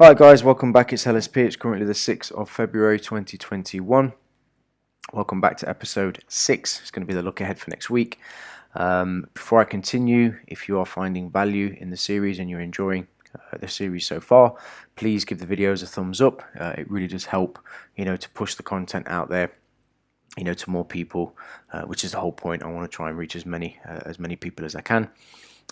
Alright guys, welcome back. It's LSP. It's currently the 6th of February 2021. Welcome back to episode 6. It's going to be the look ahead for next week. Before I continue, if you are finding value in the series and you're enjoying the series so far, please give the videos a thumbs up. It really does help, to push the content out there, to more people, which is the whole point. I want to try and reach as many people as I can.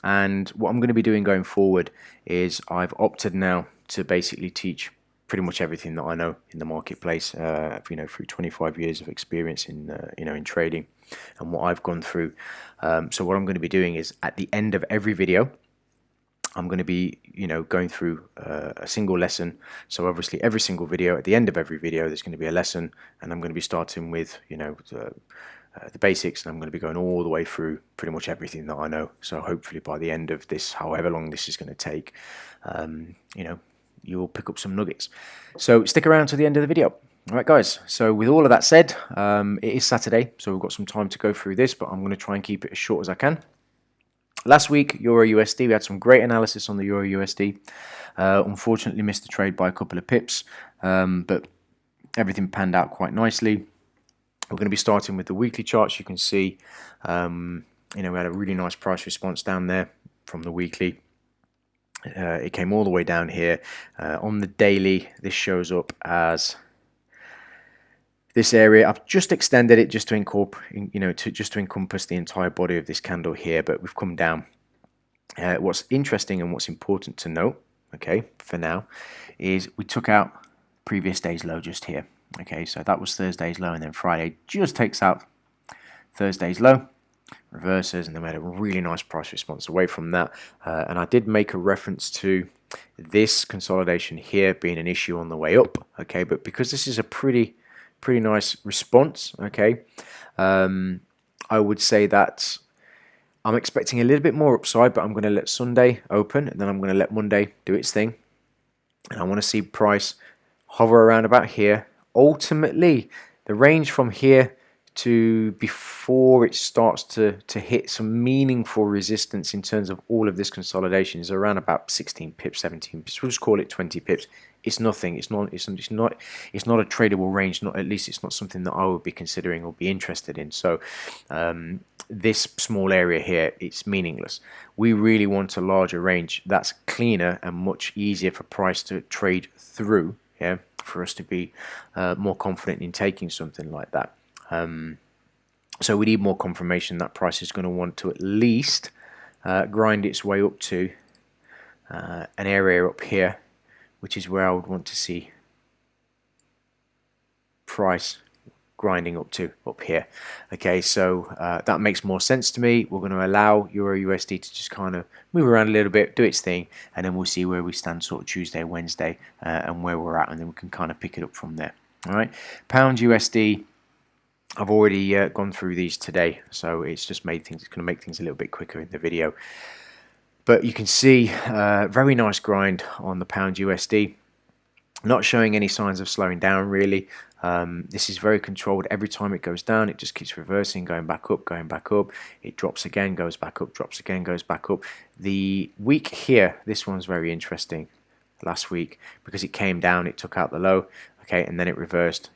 And what I'm going to be doing going forward is I've opted now to basically teach pretty much everything that I know in the marketplace, through 25 years of experience in trading and what I've gone through. So what I'm going to be doing is at the end of every video, I'm going to be, going through a single lesson. So obviously every single video, at the end of every video, there's going to be a lesson, and I'm going to be starting with, the basics, and I'm going to be going all the way through pretty much everything that I know. So hopefully by the end of this, however long this is going to take, you'll pick up some nuggets. So stick around to the end of the video. All right, guys. So with all of that said, it is Saturday, so we've got some time to go through this, but I'm going to try and keep it as short as I can. Last week, Euro USD, we had some great analysis on the Euro USD. Unfortunately, missed the trade by a couple of pips, but everything panned out quite nicely. We're going to be starting with the weekly charts. You can see, we had a really nice price response down there from the weekly. It came all the way down here. On the daily, this shows up as this area. I've just extended it just to incorporate, just to encompass the entire body of this candle here, but we've come down. What's interesting and what's important to note, okay, for now, is we took out previous day's low just here. Okay, so that was Thursday's low, and then Friday just takes out Thursday's low, reverses, and then we had a really nice price response away from that. And I did make a reference to this consolidation here being an issue on the way up. Okay, but because this is a pretty nice response, okay, I would say that I'm expecting a little bit more upside, but I'm going to let Sunday open, and then I'm going to let Monday do its thing, and I want to see price hover around about here. Ultimately, the range from here to before it starts to hit some meaningful resistance in terms of all of this consolidation is around about 16 pips, 17 pips. We'll just call it 20 pips. It's nothing. It's not a tradable range. At least it's not something that I would be considering or be interested in. So this small area here, it's meaningless. We really want a larger range that's cleaner and much easier for price to trade through. Yeah, for us to be more confident in taking something like that. So we need more confirmation that price is going to want to at least grind its way up to an area up here, which is where I would want to see price grinding up here. Okay, so that makes more sense to me. We're going to allow Euro USD to just kind of move around a little bit, do its thing, and then we'll see where we stand sort of Tuesday, Wednesday, and where we're at, and then we can kind of pick it up from there. All right, Pound USD, I've already gone through these today, so it's going to make things a little bit quicker in the video. But you can see very nice grind on the Pound USD. Not showing any signs of slowing down really. This is very controlled. Every time it goes down, it just keeps reversing, going back up, going back up. It drops again, goes back up, drops again, goes back up. The week here, this one's very interesting. Last week, because it came down, it took out the low, okay, and then it reversed.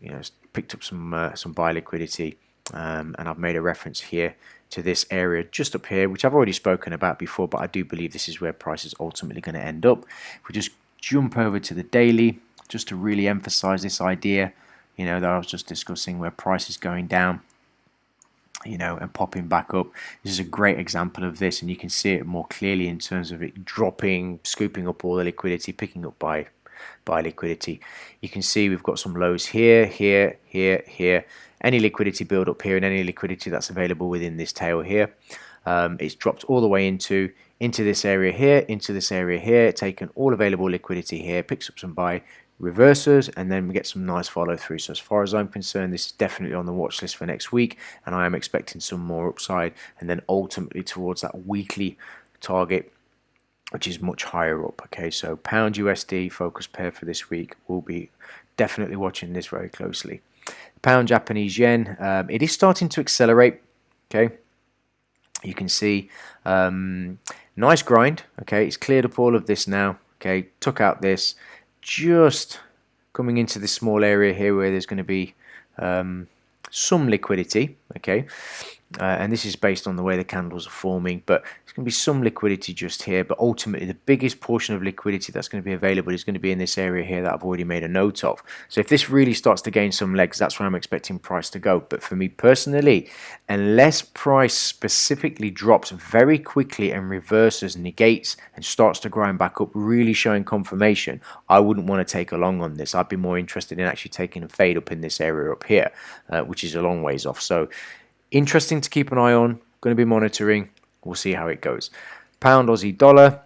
Picked up some buy liquidity, and I've made a reference here to this area just up here, which I've already spoken about before, but I do believe this is where price is ultimately going to end up. If we just jump over to the daily, just to really emphasize this idea, that I was just discussing, where price is going down, and popping back up. This is a great example of this, and you can see it more clearly in terms of it dropping, scooping up all the liquidity, picking up buy liquidity. You can see we've got some lows here, here, here, here. Any liquidity build up here, and any liquidity that's available within this tail here. It's dropped all the way into this area here, into this area here, taken all available liquidity here, picks up some buy, reverses, and then we get some nice follow through. So as far as I'm concerned, this is definitely on the watch list for next week, and I am expecting some more upside, and then ultimately towards that weekly target, which is much higher up. Okay, so Pound USD focus pair for this week. We'll be definitely watching this very closely. Pound Japanese yen, it is starting to accelerate. Okay, you can see nice grind. Okay, it's cleared up all of this now. Okay, took out this, just coming into this small area here where there's going to be some liquidity, okay, and this is based on the way the candles are forming, but there's going to be some liquidity just here, but ultimately the biggest portion of liquidity that's going to be available is going to be in this area here that I've already made a note of. So if this really starts to gain some legs, that's where I'm expecting price to go. But for me personally, unless price specifically drops very quickly and reverses, negates, and starts to grind back up, really showing confirmation, I wouldn't want to take a long on this. I'd be more interested in actually taking a fade up in this area up here, which is a long ways off. So interesting to keep an eye on, going to be monitoring. We'll see how it goes. Pound Aussie dollar,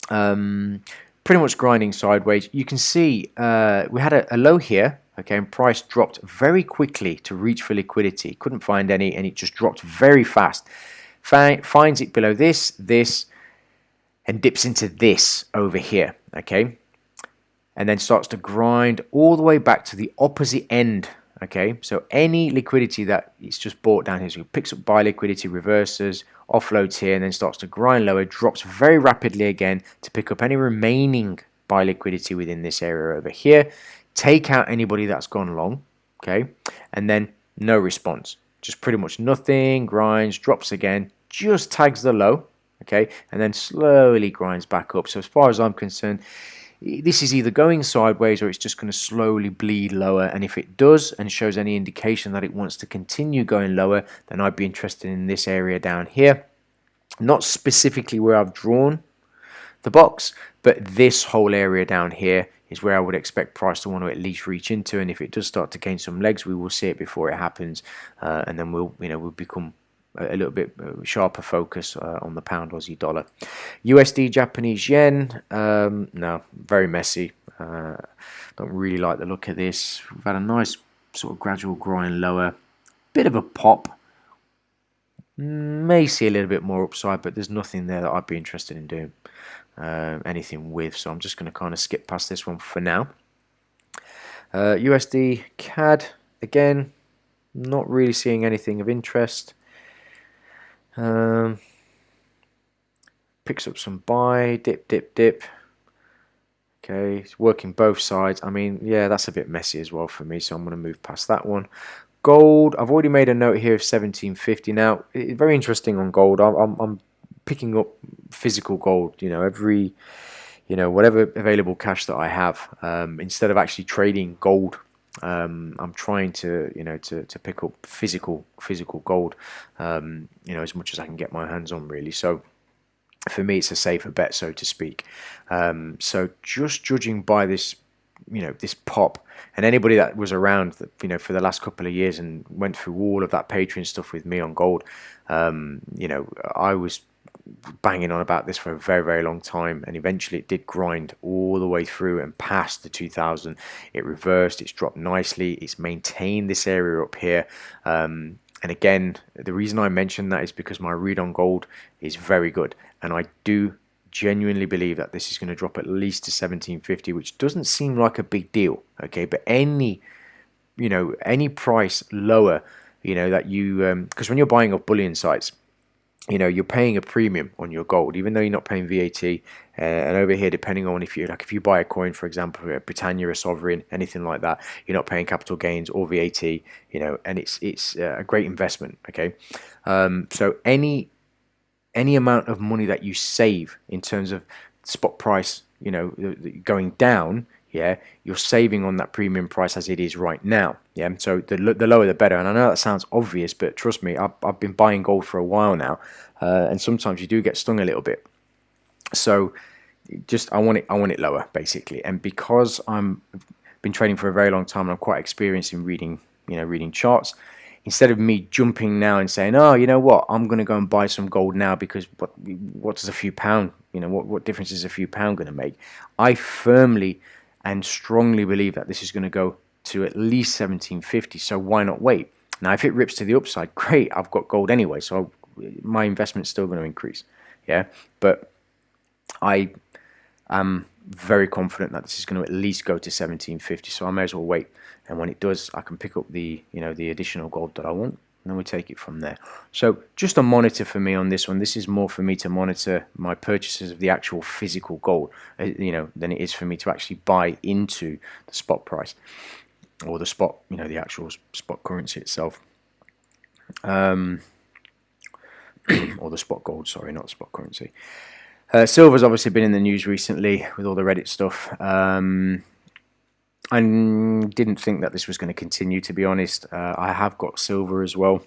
pretty much grinding sideways. You can see we had a low here, okay, and price dropped very quickly to reach for liquidity. Couldn't find any, and it just dropped very fast. Finds it below this, and dips into this over here, okay, and then starts to grind all the way back to the opposite end. Okay, so any liquidity that it's just bought down here, so it picks up buy liquidity, reverses, offloads here, and then starts to grind lower, drops very rapidly again to pick up any remaining buy liquidity within this area over here, take out anybody that's gone long, okay, and then no response, just pretty much nothing, grinds, drops again, just tags the low, okay, and then slowly grinds back up. So as far as I'm concerned, this is either going sideways or it's just going to slowly bleed lower, and if it does and shows any indication that it wants to continue going lower, then I'd be interested in this area down here. Not specifically where I've drawn the box, but this whole area down here is where I would expect price to want to at least reach into, and if it does start to gain some legs, we will see it before it happens, and then we'll become a little bit sharper focus on the pound Aussie dollar. USD Japanese yen, no, very messy. Don't really like the look of this. We've had a nice sort of gradual grind lower, bit of a pop. May see a little bit more upside, but there's nothing there that I'd be interested in doing anything with, so I'm just going to kind of skip past this one for now. USD CAD, again, not really seeing anything of interest. Picks up some buy, dip. Okay, it's working both sides. I mean, yeah, that's a bit messy as well for me, so I'm going to move past that one. Gold, I've already made a note here of 1750. Now, it's very interesting on gold. I'm picking up physical gold, every, whatever available cash that I have, instead of actually trading gold. I'm trying to to pick up physical gold, as much as I can get my hands on, really. So for me, it's a safer bet, so to speak. So just judging by this, this pop, and anybody that was around, for the last couple of years and went through all of that Patreon stuff with me on gold, I was banging on about this for a very, very long time, and eventually it did grind all the way through and past the 2000. It reversed, it's dropped nicely, it's maintained this area up here, and again, the reason I mention that is because my read on gold is very good, and I do genuinely believe that this is going to drop at least to 1750, which doesn't seem like a big deal, okay, but any price lower, that you because when you're buying off bullion sites, you're paying a premium on your gold, even though you're not paying VAT. And over here, depending on if you buy a coin, for example, a Britannia, a Sovereign, anything like that, you're not paying capital gains or VAT. And it's a great investment. Okay, so any amount of money that you save in terms of spot price, going down, yeah, you're saving on that premium price as it is right now. Yeah, so the lower the better. And I know that sounds obvious, but trust me, I've been buying gold for a while now, and sometimes you do get stung a little bit. So just I want it lower, basically. And because I've been trading for a very long time and I'm quite experienced in reading charts, instead of me jumping now and saying, oh, you know what, I'm going to go and buy some gold now because what does a few pound, what difference is a few pound going to make? I firmly and strongly believe that this is going to go to at least 1750, so why not wait? Now, if it rips to the upside, great, I've got gold anyway, so my investment's still going to increase, yeah? But I am very confident that this is going to at least go to 1750, so I may as well wait, and when it does, I can pick up the the additional gold that I want, and then we take it from there. So just a monitor for me on this one. This is more for me to monitor my purchases of the actual physical gold, than it is for me to actually buy into the spot price or the spot, the actual spot currency itself. Or the spot gold, sorry, not spot currency. Silver's obviously been in the news recently with all the Reddit stuff. I didn't think that this was going to continue, to be honest. I have got silver as well.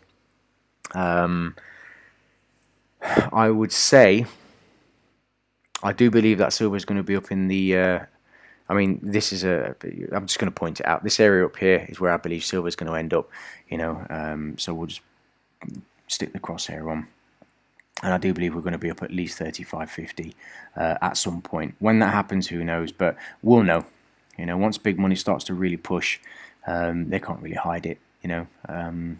I would say I do believe that silver is going to be up in the I'm just going to point it out. This area up here is where I believe silver is going to end up, so we'll just stick the crosshair on. And I do believe we're going to be up at least 35.50 at some point. When that happens, who knows? But we'll know. Once big money starts to really push, they can't really hide it.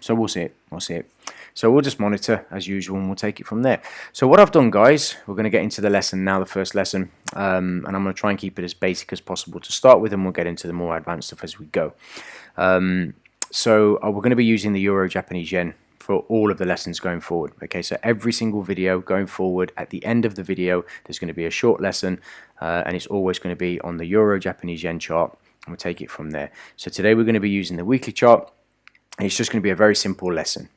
So we'll see it. So we'll just monitor as usual, and we'll take it from there. So what I've done, guys, we're going to get into the lesson now, the first lesson, and I'm going to try and keep it as basic as possible to start with, and we'll get into the more advanced stuff as we go. So we're going to be using the Euro Japanese Yen for all of the lessons going forward. Okay, so every single video going forward, at the end of the video, there's going to be a short lesson, and it's always going to be on the Euro Japanese Yen chart, and we'll take it from there. So today we're going to be using the weekly chart, and it's just going to be a very simple lesson.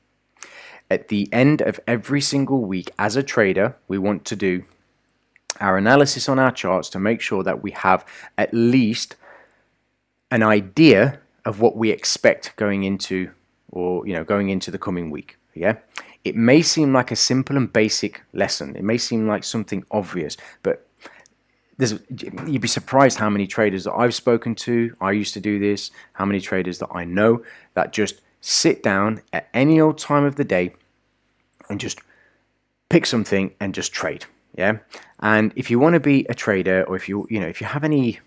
At the end of every single week, as a trader, we want to do our analysis on our charts to make sure that we have at least an idea of what we expect going into, or going into the coming week. Yeah, it may seem like a simple and basic lesson. It may seem like something obvious, but you'd be surprised how many traders that I've spoken to. I used to do this. How many traders that I know that just sit down at any old time of the day and just pick something and just trade. Yeah, and if you want to be a trader, or if you have any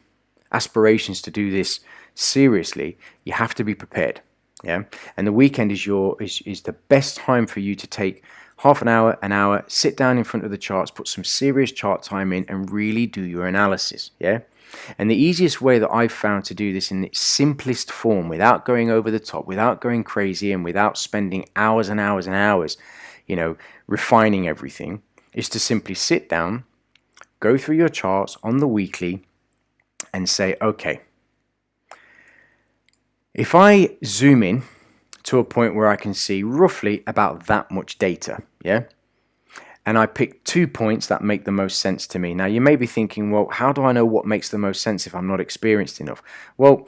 aspirations to do this seriously, you have to be prepared. Yeah, and the weekend is the best time for you to take half an hour, sit down in front of the charts, put some serious chart time in, and really do your analysis. Yeah, and the easiest way that I've found to do this in its simplest form, without going over the top, without going crazy, and without spending hours and hours and hours, refining everything, is to simply sit down, go through your charts on the weekly, and say, okay, if I zoom in to a point where I can see roughly about that much data, yeah, and I pick 2 points that make the most sense to me. Now, you may be thinking, well, how do I know what makes the most sense if I'm not experienced enough? Well,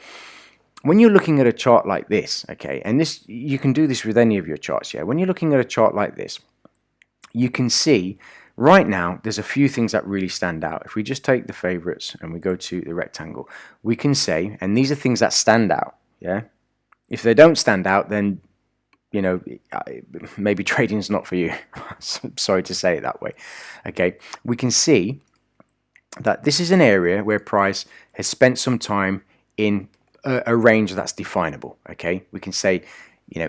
when you're looking at a chart like this, okay, and this, you can do this with any of your charts, yeah, when you're looking at a chart like this, you can see right now there's a few things that really stand out. If we just take the favorites and we go to the rectangle, we can say, and these are things that stand out. Yeah, if they don't stand out, then maybe trading's not for you. Sorry to say it that way. Okay, we can see that this is an area where price has spent some time in a range that's definable. Okay, we can say,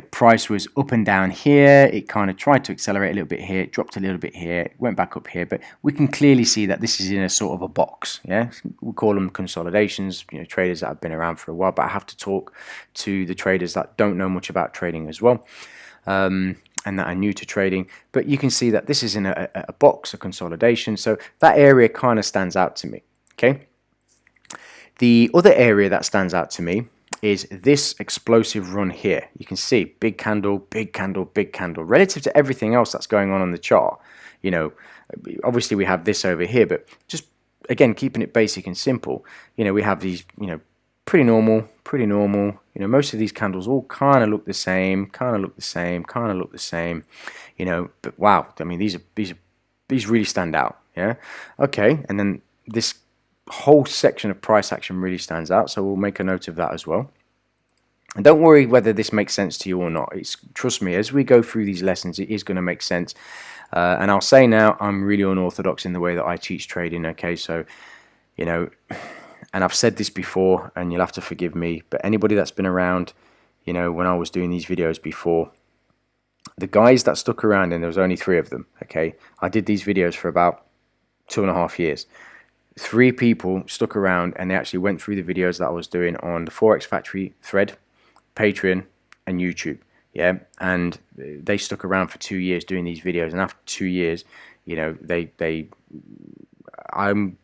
price was up and down here. It kind of tried to accelerate a little bit here, it dropped a little bit here, it went back up here, but we can clearly see that this is in a sort of a box. Yeah, we call them consolidations. Traders that have been around for a while, but I have to talk to the traders that don't know much about trading as well, and that are new to trading. But you can see that this is in a box, a consolidation. So that area kind of stands out to me. Okay, the other area that stands out to me is this explosive run here. You can see big candle, big candle, big candle. Relative to everything else that's going on the chart, obviously we have this over here, but just, again, keeping it basic and simple, we have these, pretty normal. Most of these candles all kind of look the same, but wow, these really stand out. Yeah, okay, and then this whole section of price action really stands out, so we'll make a note of that as well. And don't worry whether this makes sense to you or not. Trust me, as we go through these lessons, it is going to make sense. And I'll say now, I'm really unorthodox in the way that I teach trading. Okay, so and I've said this before, and you'll have to forgive me, but anybody that's been around, when I was doing these videos before, the guys that stuck around, and there was only 3 of them. Okay, I did these videos for about 2.5 years. 3 people stuck around, and they actually went through the videos that I was doing on the Forex Factory thread, Patreon, and YouTube. yeah, and they stuck around for 2 years doing these videos, and after 2 years, you know, I'm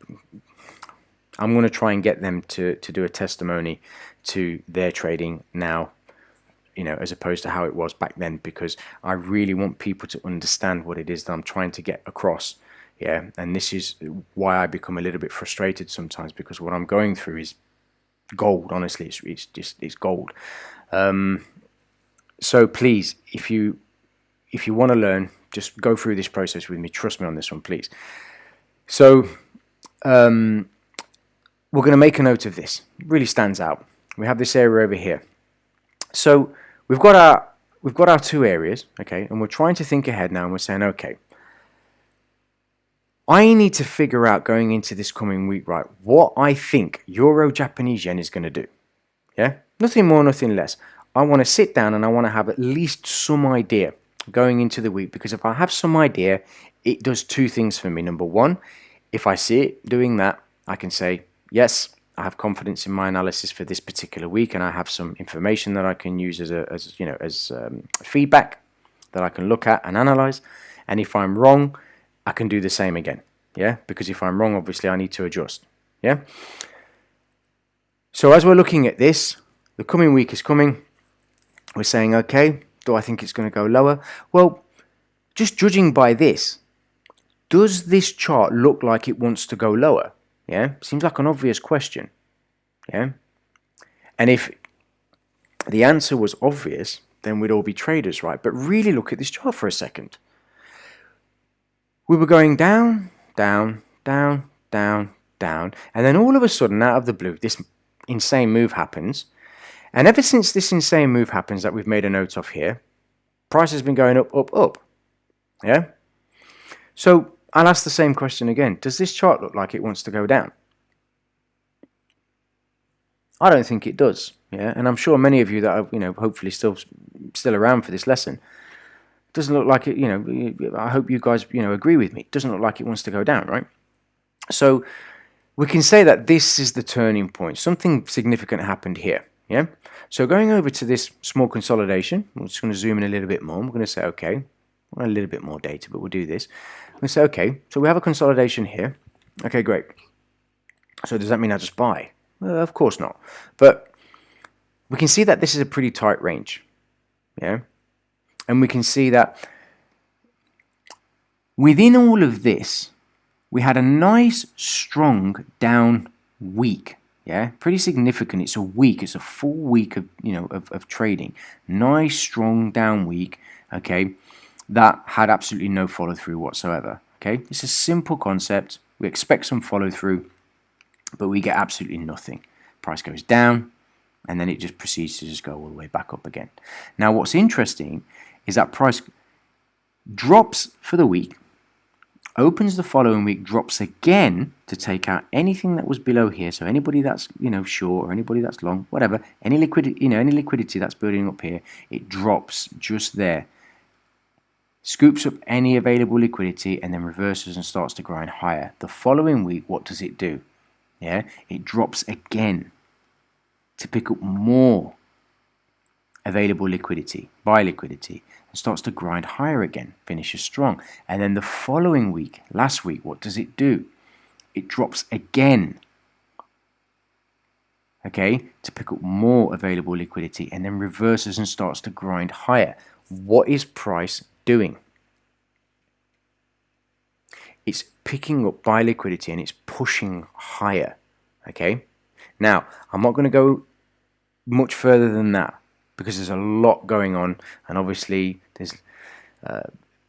going to try and get them to do a testimony to their trading now, you know, as opposed to how it was back then, because I really want people to understand what it is that I'm trying to get across. Yeah, and this is why I become a little bit frustrated sometimes, because what I'm going through is gold. Honestly, it's gold. So please, if you want to learn, just go through this process with me. Trust me on this one, please. So we're going to make a note of this. It really stands out. We have this area over here. So we've got our two areas, okay, and we're trying to think ahead now, and we're saying, okay, I need to figure out going into this coming week, right, what I think Euro Japanese yen is going to do. Yeah, nothing more, nothing less. I want to sit down and I want to have at least some idea going into the week, because if I have some idea, it does two things for me. Number one, if I see it doing that, I can say, yes, I have confidence in my analysis for this particular week, and I have some information that I can use as feedback that I can look at and analyze. And if I'm wrong, I can do the same again. Yeah, because if I'm wrong, obviously I need to adjust. Yeah. So as we're looking at this, the coming week is coming. We're saying, okay, do I think it's going to go lower? Well, just judging by this, does this chart look like it wants to go lower? Yeah, seems like an obvious question. Yeah, and if the answer was obvious, then we'd all be traders, right? But really look at this chart for a second. We were going down, down, down, down, down, and then all of a sudden, out of the blue, this insane move happens. And ever since this insane move happens that we've made a note of here, price has been going up, up, up. Yeah? So I'll ask the same question again. Does this chart look like it wants to go down? I don't think it does. Yeah, and I'm sure many of you that are, you know, hopefully still around for this lesson, doesn't look like it. You know, I hope you guys, you know, agree with me. It doesn't look like it wants to go down, right? So we can say that this is the turning point. Something significant happened here. Yeah. So going over to this small consolidation, we're just going to zoom in a little bit more. We're going to say, okay, well, a little bit more data, but we'll do this. We'll say, okay, so we have a consolidation here. Okay, great. So does that mean I just buy? Well, of course not. But we can see that this is a pretty tight range. Yeah. And we can see that within all of this, we had a nice, strong down week. Yeah, pretty significant. It's a week. It's a full week of, you know, of trading. Nice, strong down week. Okay, that had absolutely no follow through whatsoever. Okay, it's a simple concept. We expect some follow through, but we get absolutely nothing. Price goes down, and then it just proceeds to just go all the way back up again. Now, what's interesting is that price drops for the week, opens the following week, drops again to take out anything that was below here. So anybody that's, you know, short or anybody that's long, whatever, any liquidity, you know, any liquidity that's building up here, it drops just there, scoops up any available liquidity, and then reverses and starts to grind higher. The following week, what does it do? Yeah, it drops again to pick up more available liquidity, buy liquidity, and starts to grind higher again, finishes strong. And then the following week, last week, what does it do? It drops again, okay, to pick up more available liquidity, and then reverses and starts to grind higher. What is price doing? It's picking up buy liquidity and it's pushing higher, okay? Now, I'm not going to go much further than that, because there's a lot going on, and obviously there's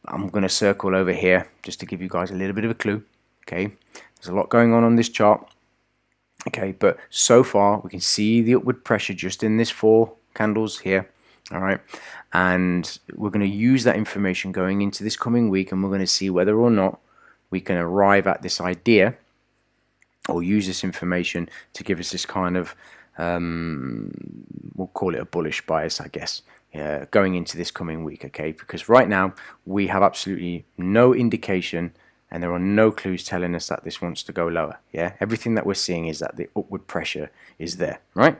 I'm going to circle over here just to give you guys a little bit of a clue. Okay, there's a lot going on this chart. Okay, but so far we can see the upward pressure just in this 4 candles here. All right, and we're going to use that information going into this coming week, and we're going to see whether or not we can arrive at this idea or use this information to give us this kind of we'll call it a bullish bias, I guess, going into this coming week. Okay, because right now we have absolutely no indication and there are no clues telling us that this wants to go lower. Yeah, everything that we're seeing is that the upward pressure is there, right?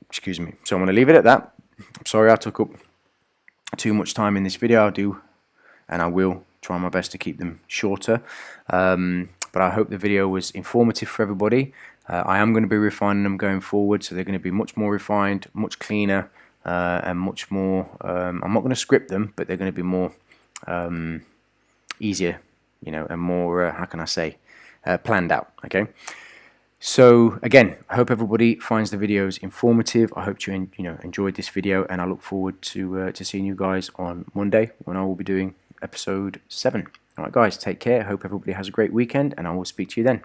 Excuse me. So I'm going to leave it at that. I'm sorry I took up too much time in this video, I will try my best to keep them shorter. But I hope the video was informative for everybody. I am going to be refining them going forward, so they're going to be much more refined, much cleaner, and much more. I'm not going to script them, but they're going to be more easier, and more. How can I say? Planned out. Okay. So again, I hope everybody finds the videos informative. I hope you enjoyed this video, and I look forward to seeing you guys on Monday when I will be doing episode 7. All right, guys, take care. Hope everybody has a great weekend, and I will speak to you then.